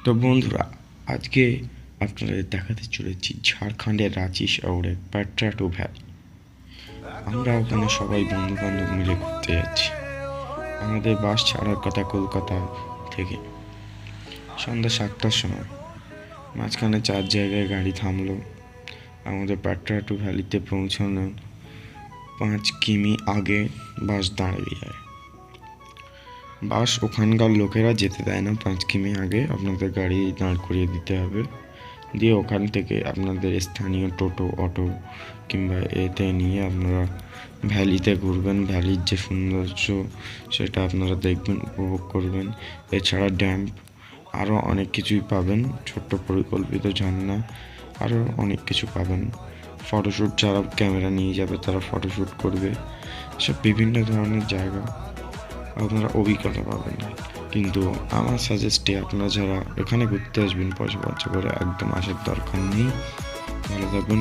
তো বন্ধুরা, আজকে আপনাদের দেখাতে চলেছি ঝাড়খণ্ডের রাঁচি শহরের পেট্রাটু ভ্যালি। আমরা ওখানে সবাই বন্ধু বান্ধব মিলে ঘুরতে যাচ্ছি। আমাদের বাস ছাড়ার কথা কলকাতা থেকে সন্ধ্যা 7টার সময়। মাঝখানে 4 জায়গায় গাড়ি থামলো। আমাদের পেট্রাটু ভ্যালিতে পৌঁছানোর 5 কিমি আগে বাস দাঁড়িয়ে যায়। বাস ওখানকার লোকেরা যেতে দেয় না। 5 কিমি আগে আপনাদের গাড়ি দাঁড় করিয়ে দিতে হবে, দিয়ে ওখান থেকে আপনাদের স্থানীয় টোটো, অটো কিংবা এতে নিয়ে আপনারা ভ্যালিতে ঘুরবেন। ভ্যালির যে সৌন্দর্য সেটা আপনারা দেখবেন, উপভোগ করবেন। এছাড়া ড্যাম্প, আরও অনেক কিছুই পাবেন, ছোট্ট পরিকল্পিত ঝর্ণা, আরও অনেক কিছু পাবেন। ফটোশ্যুট, যারা ক্যামেরা নিয়ে যাবে তারা ফটোশ্যুট করবে। সব বিভিন্ন ধরনের জায়গা আপনারা অভিজ্ঞতা পাবেন। কিন্তু আমার সাজেস্টে আপনারা যারা এখানে ঘুরতে আসবেন পয়সা খরচা করে, একদম আসার দরকার নেই। ভালো থাকবেন।